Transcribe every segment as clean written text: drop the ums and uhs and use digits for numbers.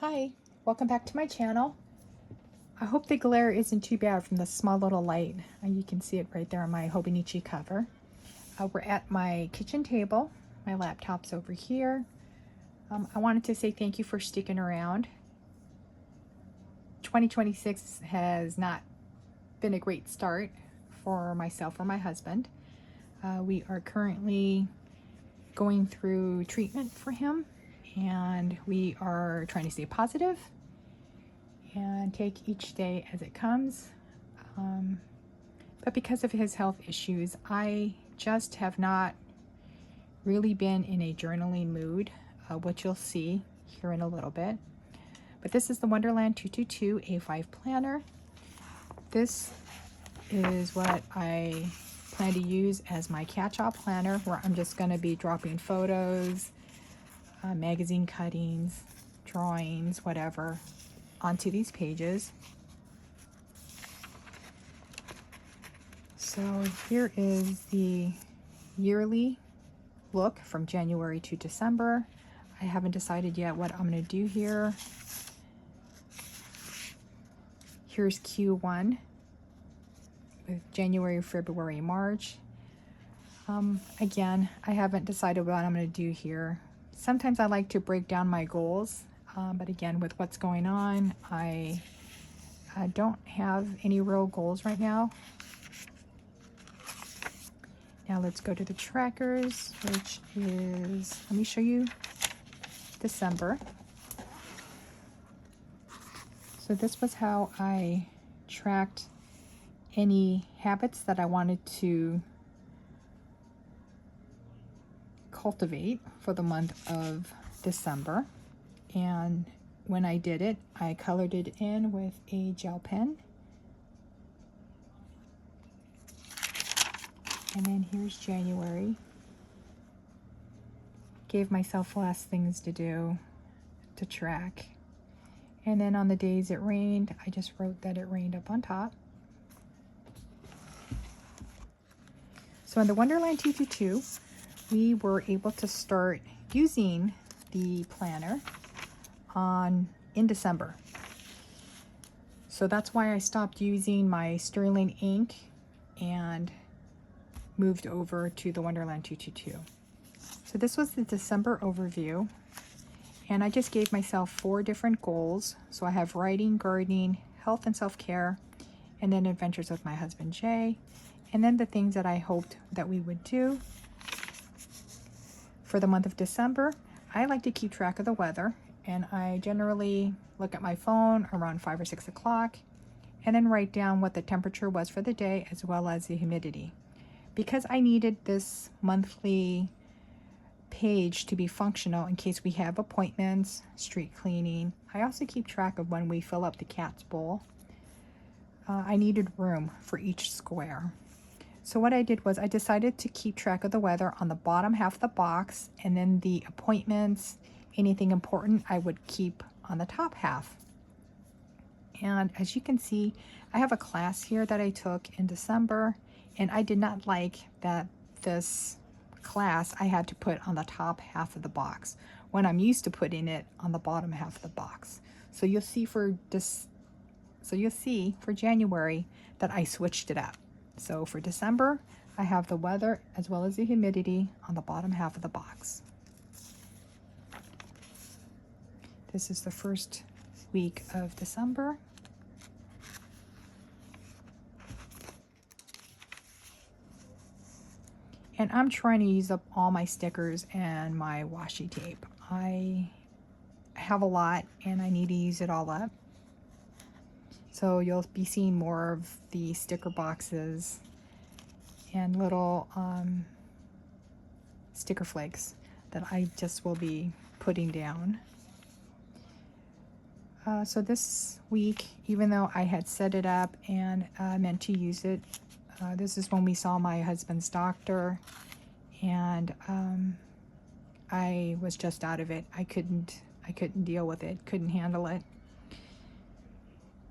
Hi, welcome back to my channel. I hope the glare isn't too bad from the small little light. You can see it right there on my Hobonichi cover. We're at my kitchen table. My laptop's over here. I wanted to say thank you for sticking around. 2026 has not been a great start for myself or my husband. We are currently going through treatment for him, and we are trying to stay positive and take each day as it comes. But because of his health issues, I just have not really been in a journaling mood, which you'll see here in a little bit. But this is the Wonderland 222 A5 planner. This is what I plan to use as my catch-all planner, where I'm just going to be dropping photos, magazine cuttings, drawings, whatever, onto these pages. So here is the yearly look from January to December. I haven't decided yet what I'm going to do here. Here's Q1 with January, February, March. Again, I haven't decided what I'm going to do here. Sometimes I like to break down my goals, but again, with what's going on, I don't have any real goals right now. Now let's go to the trackers, which is, let me show you December. So this was how I tracked any habits that I wanted to cultivate for the month of December. And when I did it, I colored it in with a gel pen. And then here's January. Gave myself less things to do to track. And then on the days it rained, I just wrote that it rained up on top. So in the Wonderland 222, we were able to start using the planner in December. So that's why I stopped using my Sterling ink and moved over to the Wonderland 222. So this was the December overview, and I just gave myself 4 different goals. So I have writing, gardening, health and self-care, and then adventures with my husband Jay, and then the things that I hoped that we would do. For the month of December, I like to keep track of the weather, and I generally look at my phone around 5 or 6 o'clock and then write down what the temperature was for the day as well as the humidity. Because I needed this monthly page to be functional in case we have appointments, street cleaning. I also keep track of when we fill up the cat's bowl. I needed room for each square. So what I did was I decided to keep track of the weather on the bottom half of the box, and then the appointments, anything important, I would keep on the top half. And as you can see, I have a class here that I took in December, and I did not like that this class I had to put on the top half of the box when I'm used to putting it on the bottom half of the box. So you'll see for January that I switched it up. So for December, I have the weather as well as the humidity on the bottom half of the box. This is the first week of December. And I'm trying to use up all my stickers and my washi tape. I have a lot and I need to use it all up. So you'll be seeing more of the sticker boxes and little sticker flakes that I just will be putting down. So this week, even though I had set it up and meant to use it, this is when we saw my husband's doctor, and I was just out of it. I couldn't deal with it, couldn't handle it.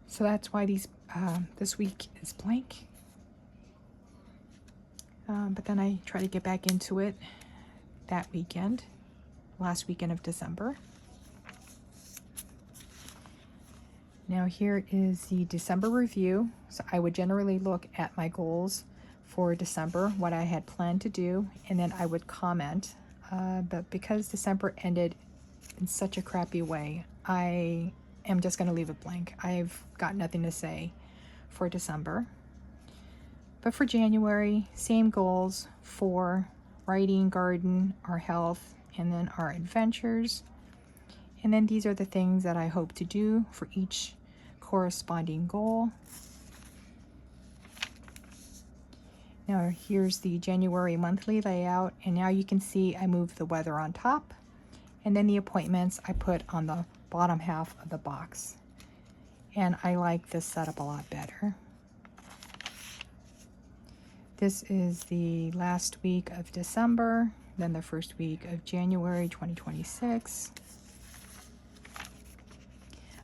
So that's why this week is blank. But then I try to get back into it that weekend, last weekend of December. Now here is the December review. So I would generally look at my goals for December, what I had planned to do, and then I would comment. But because December ended in such a crappy way, I am just going to leave it blank. I've got nothing to say for December. But for January, same goals for writing, garden, our health, and then our adventures. And then these are the things that I hope to do for each corresponding goal. Now here's the January monthly layout, and now you can see I moved the weather on top, and then the appointments I put on the bottom half of the box. And I like this setup a lot better. This is the last week of December, then the first week of January 2026.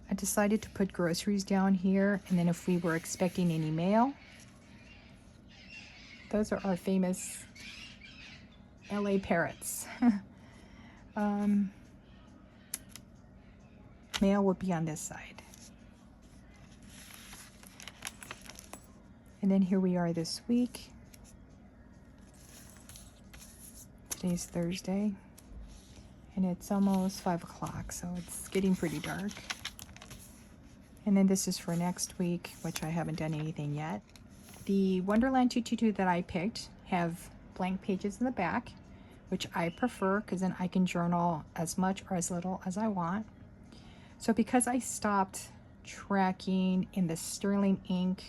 I decided to put groceries down here, and then if we were expecting any mail. Those are our famous LA parrots. Mail would be on this side. And then here we are this week. Today's Thursday, and it's almost 5 o'clock, so it's getting pretty dark. And then this is for next week, which I haven't done anything yet. The Wonderland 222 that I picked have blank pages in the back, which I prefer because then I can journal as much or as little as I want. So because I stopped tracking in the Sterling Ink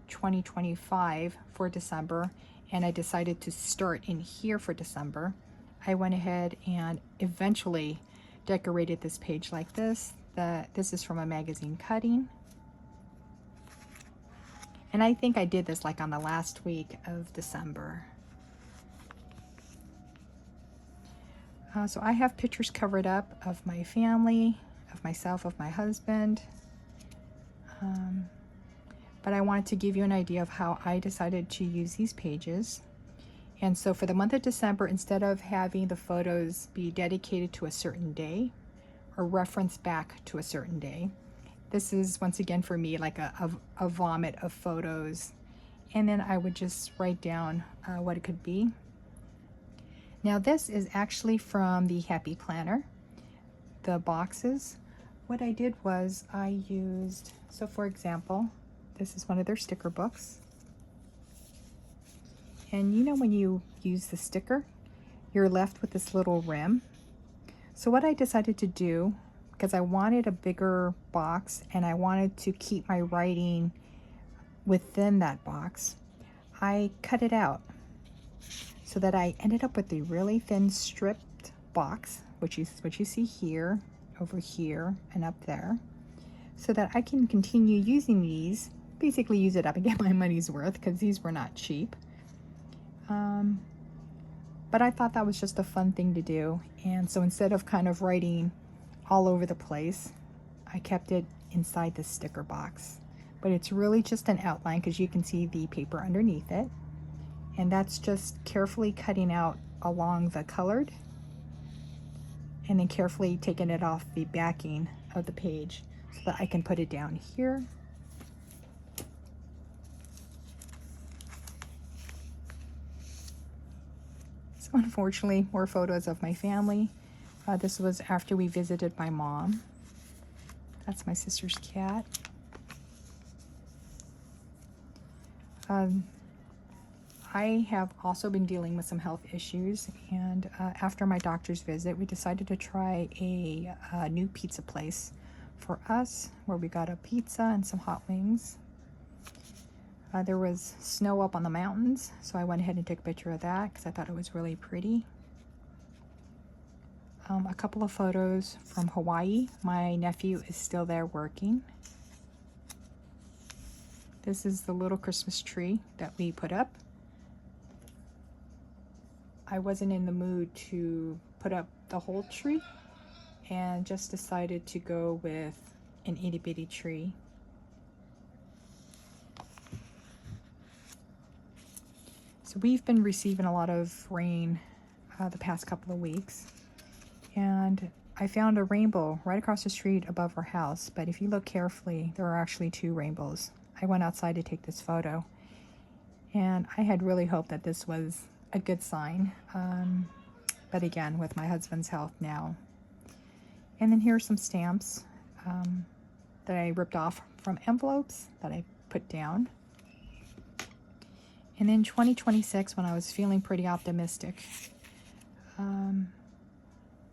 2025 for December, and I decided to start in here for December, I went ahead and eventually decorated this page like this. This is from a magazine cutting. And I think I did this like on the last week of December. So I have pictures covered up of my family, of myself, of my husband. But I wanted to give you an idea of how I decided to use these pages. And so for the month of December, instead of having the photos be dedicated to a certain day or reference back to a certain day, this is once again for me like a vomit of photos. And then I would just write down what it could be. Now this is actually from the Happy Planner, the boxes. What I did was I used, so for example, this is one of their sticker books. And you know when you use the sticker, you're left with this little rim. So what I decided to do, because I wanted a bigger box and I wanted to keep my writing within that box, I cut it out so that I ended up with a really thin stripped box, which is what you see here, over here, and up there, so that I can continue using these, basically use it up and get my money's worth, because these were not cheap. But I thought that was just a fun thing to do, and so instead of kind of writing all over the place, I kept it inside the sticker box. But it's really just an outline because you can see the paper underneath it, and that's just carefully cutting out along the colored and then carefully taking it off the backing of the page so that I can put it down here. So unfortunately, more photos of my family. This was after we visited my mom. That's my sister's cat. I have also been dealing with some health issues, and after my doctor's visit, we decided to try a new pizza place for us, where we got a pizza and some hot wings. There was snow up on the mountains, so I went ahead and took a picture of that because I thought it was really pretty. A couple of photos from Hawaii. My nephew is still there working. This is the little Christmas tree that we put up. I wasn't in the mood to put up the whole tree and just decided to go with an itty bitty tree. So we've been receiving a lot of rain the past couple of weeks, and I found a rainbow right across the street above our house, but if you look carefully, there are actually two rainbows. I went outside to take this photo, and I had really hoped that this was a good sign. But again, with my husband's health now. And then here are some stamps that I ripped off from envelopes that I put down. And in 2026, when I was feeling pretty optimistic,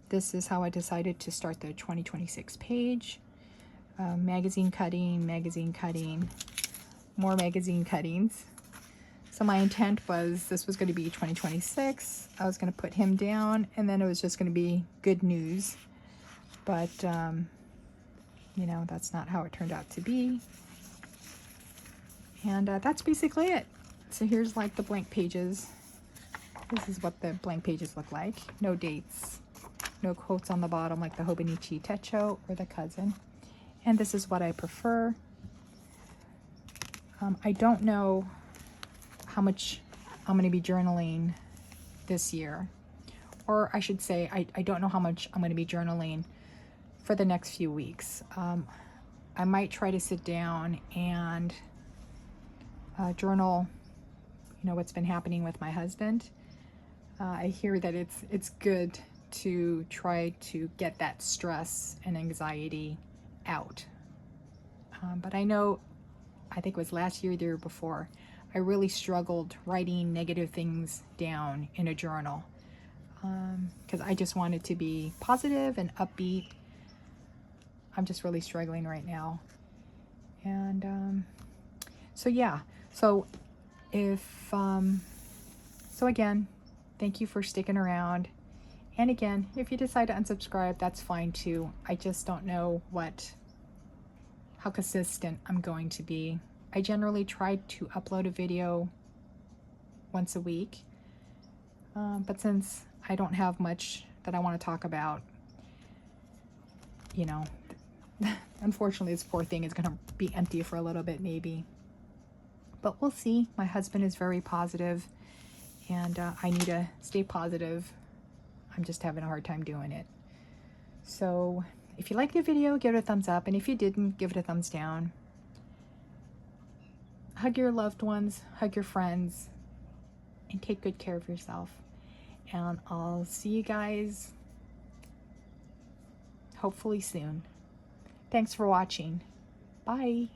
this is how I decided to start the 2026 page. Magazine cutting, more magazine cuttings. So my intent was this was going to be 2026. I was going to put him down, and then it was just going to be good news. But, you know, that's not how it turned out to be. And that's basically it. So here's like the blank pages. This is what the blank pages look like. No dates, no quotes on the bottom like the Hobonichi Techo or the Cousin. And this is what I prefer. I don't know how much I'm going to be journaling this year. Or I should say, I don't know how much I'm going to be journaling for the next few weeks. I might try to sit down and journal, you know, what's been happening with my husband. I hear that it's good to try to get that stress and anxiety out. But I know, I think it was last year, the year before, I really struggled writing negative things down in a journal because I just wanted to be positive and upbeat. I'm just really struggling right now. And so yeah, so if so again, thank you for sticking around. And again, if you decide to unsubscribe, that's fine too. I just don't know how consistent I'm going to be. I generally try to upload a video once a week, but since I don't have much that I want to talk about, you know, unfortunately this poor thing is going to be empty for a little bit maybe. But we'll see. My husband is very positive, and I need to stay positive. I'm just having a hard time doing it. So if you liked the video, give it a thumbs up, and if you didn't, give it a thumbs down. Hug your loved ones, hug your friends, and take good care of yourself. And I'll see you guys hopefully soon. Thanks for watching. Bye.